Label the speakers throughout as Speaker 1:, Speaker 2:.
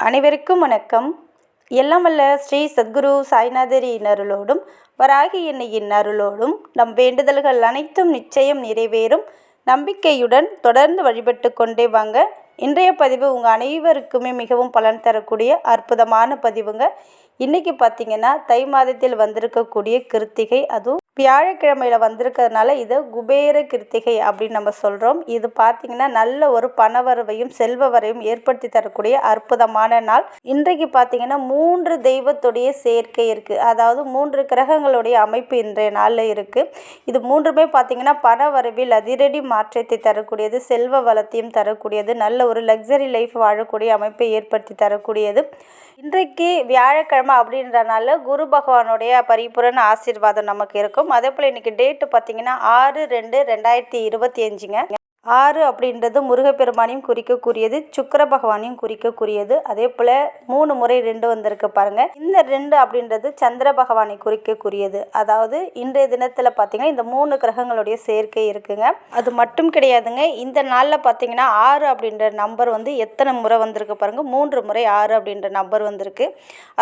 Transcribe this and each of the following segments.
Speaker 1: அனைவருக்கும் வணக்கம். எல்லாம் வல்ல ஸ்ரீ சத்குரு சாய்நாதரின் அருளோடும் வராகி எண்ணெயின் அருளோடும் நம் வேண்டுதல்கள் அனைத்தும் நிச்சயம் நிறைவேறும் நம்பிக்கையுடன் தொடர்ந்து வழிபட்டு கொண்டே வாங்க. இன்றைய பதிவு உங்கள் அனைவருக்குமே மிகவும் பலன் தரக்கூடிய அற்புதமான பதிவுங்க. இன்றைக்கி பார்த்திங்கன்னா தை மாதத்தில் வந்திருக்கக்கூடிய கிருத்திகை, அதுவும் வியாழக்கிழமையில் வந்திருக்கிறதுனால இதை குபேர கிருத்திகை அப்படின்னு நம்ம சொல்கிறோம். இது பார்த்திங்கன்னா நல்ல ஒரு பணவரவையும் செல்வ வரையும் ஏற்படுத்தி தரக்கூடிய அற்புதமான நாள். இன்றைக்கு பார்த்திங்கன்னா 3 தெய்வத்துடைய சேர்க்கை இருக்குது. அதாவது 3 கிரகங்களுடைய அமைப்பு இன்றைய நாளில் இருக்குது. இது 3மே பார்த்திங்கன்னா பணவரவில் அதிரடி மாற்றத்தை தரக்கூடியது, செல்வ வளத்தையும் தரக்கூடியது, நல்ல ஒரு லக்ஸரி லைஃப் வாழக்கூடிய அமைப்பை ஏற்படுத்தி தரக்கூடியது. இன்றைக்கு வியாழக்கிழமை அப்படின்றனால குரு பகவானுடைய பரிபூரண ஆசீர்வாதம் நமக்கு இருக்கும். அதே போல் இன்றைக்கி டேட்டு பார்த்திங்கன்னா 6/2/2025ங்க. 6 அப்படின்றது முருகப்பெருமானையும் குறிக்கக்கூடியது, சுக்கிர பகவானையும் குறிக்கக்கூடியது. அதே போல் 3 முறை 2 வந்திருக்கு பாருங்கள். இந்த 2 அப்படின்றது சந்திர பகவானை குறிக்கக்கூடியது. அதாவது இன்றைய தினத்தில் பார்த்திங்கன்னா இந்த 3 கிரகங்களுடைய சேர்க்கை இருக்குங்க. அது மட்டும் கிடையாதுங்க. இந்த நாளில் பார்த்திங்கன்னா 6 அப்படின்ற நம்பர் எத்தனை முறை வந்திருக்கு பாருங்கள். 3 முறை 6 அப்படின்ற நம்பர் வந்திருக்கு.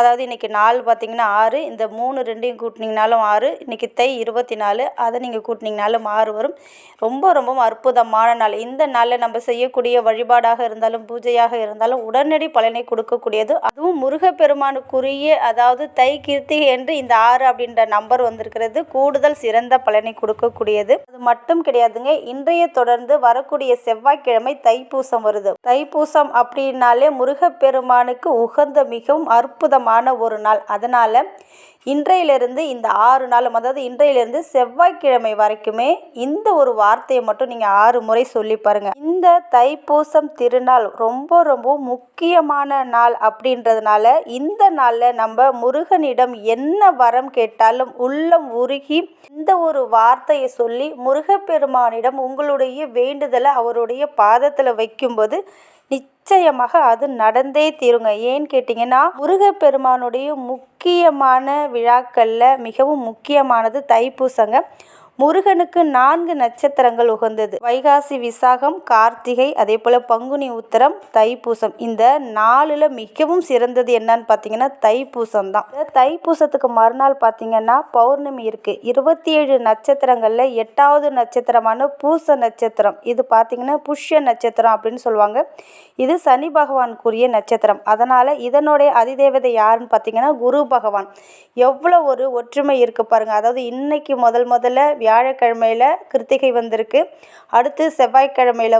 Speaker 1: அதாவது இன்றைக்கி நாள் பார்த்திங்கன்னா 6, இந்த 3 2யும் கூட்டினீங்கனாலும் 6, இன்றைக்கி தை 24, அதை நீங்கள் கூட்டினீங்கனாலும் 6 வரும். ரொம்ப அற்புதமான நாள். இந்த நாளில் நம்ம செய்யக்கூடிய வழிபாடாக இருந்தாலும் பூஜையாக இருந்தாலும் உடனடி பலனை கொடுக்கக்கூடியது. அதுவும் முருகப்பெருமானுக்குரிய அதாவது தை கிருத்திகை என்று இந்த 6 அப்படின்ற நம்பர் வந்திருக்கிறது கூடுதல் சிறந்த பலனை கொடுக்கக்கூடியது. அது மட்டும் கிடையாதுங்க. இன்றைய தொடர்ந்து வரக்கூடிய செவ்வாய்க்கிழமை தைப்பூசம் வருது. தைப்பூசம் அப்படின்னாலே முருகப்பெருமானுக்கு உகந்த மிகவும் அற்புதமான ஒரு நாள். அதனால இன்றையிலிருந்து இந்த 6 நாளும், அதாவது இன்றையிலிருந்து செவ்வாய்க்கிழமை வரைக்குமே இந்த ஒரு வார்த்தையை மட்டும் நீங்கள் 6 முறை சொல்லி பாருங்கள். இந்த தைப்பூசம் திருநாள் ரொம்ப முக்கியமான நாள் அப்படின்றதுனால இந்த நாளில் நம்ம முருகனிடம் என்ன வரம் கேட்டாலும் உள்ளம் உருகி இந்த ஒரு வார்த்தையை சொல்லி முருகப்பெருமானிடம் உங்களுடைய வேண்டுதலை அவருடைய பாதத்தில் வைக்கும்போது நிச்சயமாக அது நடந்தே தீருங்க. ஏன்னு கேட்டிங்கன்னா முருகப்பெருமானுடைய முக்கியமான விழாக்களில் மிகவும் முக்கியமானது தைப்பூசங்க. முருகனுக்கு 4 நட்சத்திரங்கள் உகந்தது. வைகாசி, விசாகம், கார்த்திகை, அதே போல் பங்குனி உத்திரம், தைப்பூசம். இந்த 4ல் மிகவும் சிறந்தது என்னன்னு பார்த்தீங்கன்னா தைப்பூசம் தான். தைப்பூசத்துக்கு மறுநாள் பார்த்தீங்கன்னா பௌர்ணமி இருக்குது. 27 நட்சத்திரங்களில் 8வது நட்சத்திரமான பூச நட்சத்திரம். இது பார்த்தீங்கன்னா புஷ்ய நட்சத்திரம் அப்படின்னு சொல்லுவாங்க. இது சனி பகவானுக்குரிய நட்சத்திரம். அதனால் இதனுடைய அதிதேவதை யாருன்னு பார்த்தீங்கன்னா குரு பகவான். எவ்வளோ ஒரு ஒற்றுமை இருக்குது பாருங்கள். அதாவது இன்னைக்கு முதல்ல வியாழக்கிழமையில் கிருத்திகை வந்திருக்கு, அடுத்து செவ்வாய்க்கிழமையில்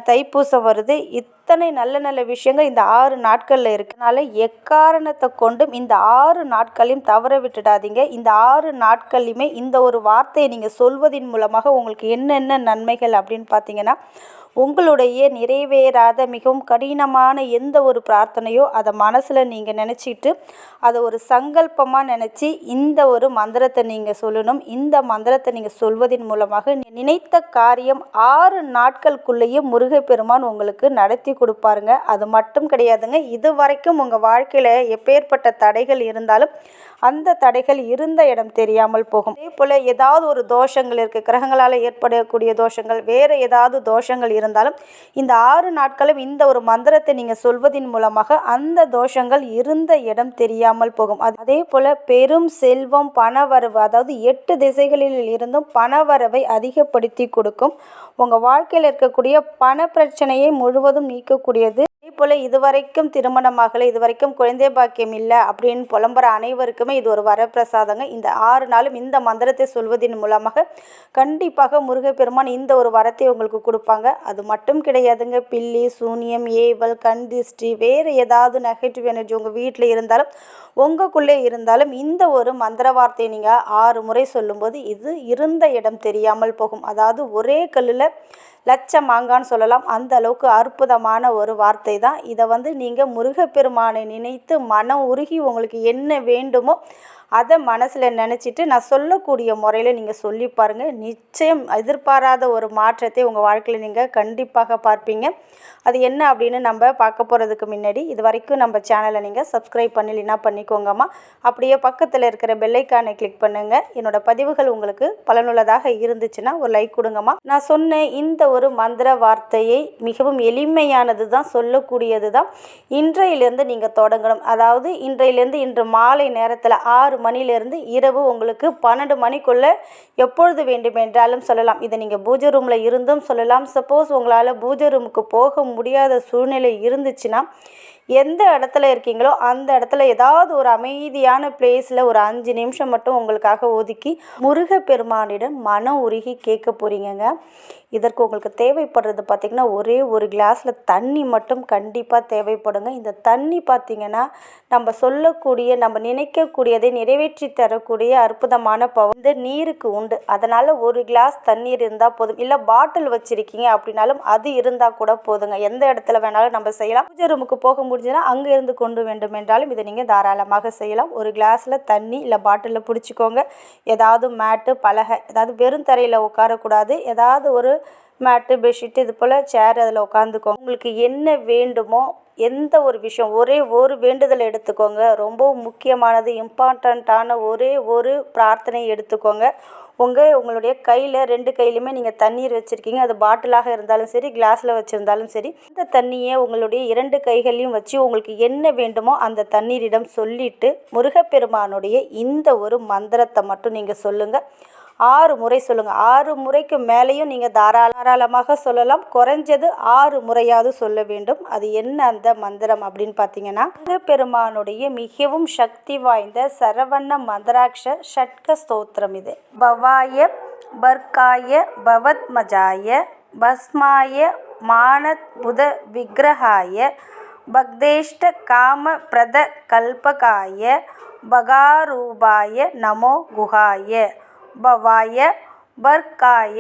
Speaker 1: தைப்பூசம் வருது. இத்தனை நல்ல விஷயங்கள் இந்த 6 நாட்களில் இருக்கனால எக்காரணத்தை கொண்டும் இந்த 6 நாட்களையும் தவற விட்டுடாதீங்க. இந்த 6 நாட்கள்லையுமே இந்த ஒரு வார்த்தையை நீங்கள் சொல்வதின் மூலமாக உங்களுக்கு என்னென்ன நன்மைகள் அப்படின்னு பார்த்தீங்கன்னா, உங்களுடைய நிறைவேறாத மிகவும் கடினமான எந்த ஒரு பிரார்த்தனையோ அதை மனசில் நீங்கள் நினச்சிட்டு அதை ஒரு சங்கல்பமாக நினச்சி இந்த ஒரு மந்திரத்தை நீங்கள் சொல்லணும். இந்த மந்திரத்தை நீங்கள் சொல்வதின் மூலமாக நினைத்த காரியம் 6 நாட்களுக்குள்ளேயே முருகப்பெருமான் உங்களுக்கு நடத்தி கொடுப்பாருங்க. அது மட்டும் கிடையாதுங்க. இது வரைக்கும் உங்கள் வாழ்க்கையில் எப்பேற்பட்ட தடைகள் இருந்தாலும் அந்த தடைகள் இருந்த இடம் தெரியாமல் போகும். அதே போல் ஏதாவது ஒரு தோஷங்கள் இருக்குது, கிரகங்களால் ஏற்படக்கூடிய தோஷங்கள், வேறு ஏதாவது தோஷங்கள் இருந்தாலும் இந்த 6 நாட்களும் இந்த ஒரு மந்திரத்தை நீங்கள் சொல்வதின் மூலமாக அந்த தோஷங்கள் இருந்த இடம் தெரியாமல் போகும். அதே போல் பெரும் செல்வம், பணவரவு, அதாவது 8 திசைகளில் இருந்தும் பணவரவை அதிகப்படுத்தி கொடுக்கும். உங்கள் வாழ்க்கையில் இருக்கக்கூடிய பண பிரச்சனையை முழுவதும் நீக்கக்கூடியது. அதே போல் இதுவரைக்கும் திருமணமாகலை, இதுவரைக்கும் குழந்தை பாக்கியம் இல்லை அப்படின்னு புலம்புற அனைவருக்குமே இது ஒரு வரப்பிரசாதங்க. இந்த 6 நாளும் இந்த மந்திரத்தை சொல்வதன் மூலமாக கண்டிப்பாக முருகப்பெருமான் இந்த ஒரு வரத்தை உங்களுக்கு கொடுப்பாங்க. அது மட்டும் கிடையாதுங்க. பில்லி, சூனியம், ஏவல், கண் திருஷ்டி, வேறு ஏதாவது நெகட்டிவ் எனர்ஜி உங்கள் வீட்டில் இருந்தாலும் உங்களுக்குள்ளே இருந்தாலும் இந்த ஒரு மந்திர வார்த்தையை நீங்கள் 6 முறை சொல்லும்போது இது இருந்த இடம் தெரியாமல் போகும். அதாவது ஒரே கல்லில் லட்சம் மாங்கான்னு சொல்லலாம். அந்த அளவுக்கு அற்புதமான ஒரு வார்த்தை தான். இதை நீங்கள் முருகப்பெருமானை நினைத்து மனம் உருகி உங்களுக்கு என்ன வேண்டுமோ அதை மனசில் நினச்சிட்டு நான் சொல்லக்கூடிய முறையில் நீங்கள் சொல்லி பாருங்கள். நிச்சயம் எதிர்பாராத ஒரு மாற்றத்தை உங்கள் வாழ்க்கையில் நீங்கள் கண்டிப்பாக பார்ப்பீங்க. அது என்ன அப்படின்னு நம்ம பார்க்க போகிறதுக்கு முன்னாடி இது வரைக்கும் நம்ம சேனலை நீங்கள் சப்ஸ்கிரைப் பண்ணலைன்னா பண்ணிக்கோங்கம்மா. அப்படியே பக்கத்தில் இருக்கிற பெல்லைக்கானை கிளிக் பண்ணுங்கள். என்னோடய பதிவுகள் உங்களுக்கு பலனுள்ளதாக இருந்துச்சுன்னா ஒரு லைக் கொடுங்கம்மா. நான் சொன்ன இந்த ஒரு மந்திர வார்த்தையை மிகவும் எளிமையானது தான், சொல்லக்கூடியது தான். இன்றையிலேருந்து நீங்கள் தொடங்கணும். அதாவது இன்றையிலேருந்து இன்று மாலை நேரத்தில் 6 மணிலேருந்து இரவு உங்களுக்கு 12 மணிக்குள்ளே எப்பொழுது வேண்டுமென்றாலும் சொல்லலாம். இதை நீங்கள் பூஜை ரூமில் இருந்தும் சொல்லலாம். சப்போஸ் உங்களால் பூஜை ரூமுக்கு போக முடியாத சூழ்நிலை இருந்துச்சுன்னா எந்த இடத்துல இருக்கீங்களோ அந்த இடத்துல ஏதாவது ஒரு அமைதியான பிளேஸில் ஒரு 5 நிமிஷம் மட்டும் உங்களுக்காக ஒதுக்கி முருகப்பெருமானிடம் மனம் உருகி கேட்க போகிறீங்கங்க. இதற்கு உங்களுக்கு தேவைப்படுறது பார்த்திங்கன்னா ஒரே ஒரு கிளாஸில் தண்ணி மட்டும் கண்டிப்பாக தேவைப்படுங்க. இந்த தண்ணி பார்த்திங்கன்னா நம்ம சொல்லக்கூடிய நம்ம நினைக்கக்கூடியதை நிறைவேற்றி தரக்கூடிய அற்புதமான பவர் இந்த நீருக்கு உண்டு. அதனால் ஒரு கிளாஸ் தண்ணீர் இருந்தால் போதும். இல்லை பாட்டில் வச்சுருக்கீங்க அப்படின்னாலும் அது இருந்தால் கூட போதுங்க. எந்த இடத்துல வேணாலும் நம்ம செய்யலாம். பூஜை ரூமுக்கு போக முடிஞ்சுன்னா அங்கே இருந்து கொண்டு வேண்டும் என்றாலும் இதை நீங்கள் தாராளமாக செய்யலாம். ஒரு கிளாஸில் தண்ணி இல்லை பாட்டிலில் பிடிச்சிக்கோங்க. ஏதாவது மேட்டு பலகை, ஏதாவது வெறும் தரையில் உட்காரக்கூடாது. ஏதாவது ஒரு மேட்டு பெட்ஷீட்டு இது போல் சேர் அதில் உட்காந்துக்கோங்க. உங்களுக்கு என்ன வேண்டுமோ எந்த ஒரு விஷயம் ஒரே ஒரு வேண்டுதல் எடுத்துக்கோங்க. ரொம்ப முக்கியமானது இம்பார்ட்டண்ட்டான ஒரே ஒரு பிரார்த்தனை எடுத்துக்கோங்க. உங்களுடைய கையில் 2 கையிலையுமே நீங்கள் தண்ணீர் வச்சுருக்கீங்க. அது பாட்டிலாக இருந்தாலும் சரி, கிளாஸில் வச்சுருந்தாலும் சரி, இந்த தண்ணியை உங்களுடைய 2 கைகளையும் வச்சு உங்களுக்கு என்ன வேண்டுமோ அந்த தண்ணீரிடம் சொல்லிவிட்டு முருகப்பெருமானுடைய இந்த ஒரு மந்திரத்தை மட்டும் நீங்கள் சொல்லுங்கள். 6 முறை சொல்லுங்கள். 6 முறைக்கு மேலேயும் நீங்கள் தாராளமாக சொல்லலாம். குறைஞ்சது 6 முறையாவது சொல்ல வேண்டும். அது என்ன அந்த மந்திரம் அப்படின்னு பார்த்தீங்கன்னா பெருமானுடைய மிகவும் சக்தி வாய்ந்த சரவண மந்திராட்ச ஷட்க ஸ்தோத்திரம் இது. பவாய பர்காய பவத்மஜாய பஸ்மாய மானத் புத விக்கிரகாய பக்தேஷ்ட காம பிரத கல்பகாய பகாரூபாய நமோ குஹாய பவாய பர்காய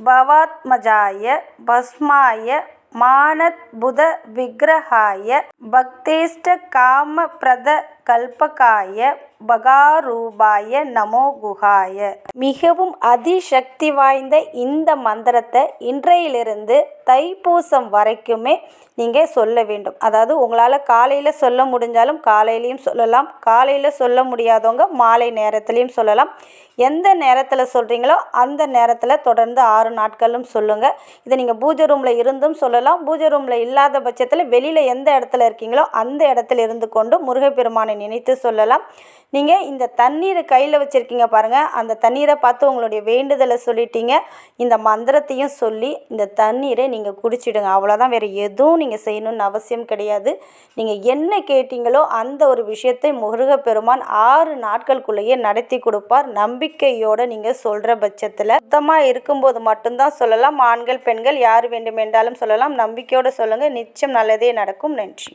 Speaker 1: பவாத்மஜாய பஸ்மாய மானத் புத விக்கிரகாய பக்தேஷ்ட காம பிரத கல்பகாய பகாரூபாய நமோ குஹாய. மிகவும் அதிசக்தி வாய்ந்த இந்த மந்திரத்தை இன்றையிலிருந்து தைப்பூசம் வரைக்குமே நீங்கள் சொல்ல வேண்டும். அதாவது உங்களால் காலையில் சொல்ல முடிஞ்சாலும் காலையிலையும் சொல்லலாம். காலையில் சொல்ல முடியாதவங்க மாலை நேரத்துலையும் சொல்லலாம். எந்த நேரத்தில் சொல்கிறீங்களோ அந்த நேரத்தில் தொடர்ந்து 6 நாட்களும் சொல்லுங்கள். இதை நீங்கள் பூஜை ரூமில் இருந்தும் சொல்லலாம். பூஜை ரூமில் இல்லாத பட்சத்தில் வெளியில் எந்த இடத்துல இருக்கீங்களோ அந்த இடத்துல இருந்து கொண்டு முருகப்பெருமானை நினைத்து சொல்லலாம். நீங்கள் இந்த தண்ணீரை கையில் வச்சுருக்கீங்க பாருங்கள். அந்த தண்ணீரை பார்த்து உங்களுடைய வேண்டுதலை சொல்லிட்டீங்க. இந்த மந்திரத்தையும் சொல்லி இந்த தண்ணீரை நீங்கள் குடிச்சிடுங்க. அவ்வளோதான். வேறு எதுவும் நீங்கள் செய்யணும்னு அவசியம் கிடையாது. நீங்கள் என்ன கேட்டீங்களோ அந்த ஒரு விஷயத்தை முருகப்பெருமான் 6 நாட்களுக்குள்ளேயே நடத்தி கொடுப்பார். நம்பிக்கையோடு நீங்கள் சொல்கிற பட்சத்தில் சுத்தமாக இருக்கும்போது மட்டும்தான் சொல்லலாம். ஆண்கள் பெண்கள் யார் வேண்டுமென்றாலும் சொல்லலாம். நம்பிக்கையோடு சொல்லுங்கள். நிச்சயம் நல்லதே நடக்கும். நன்றி.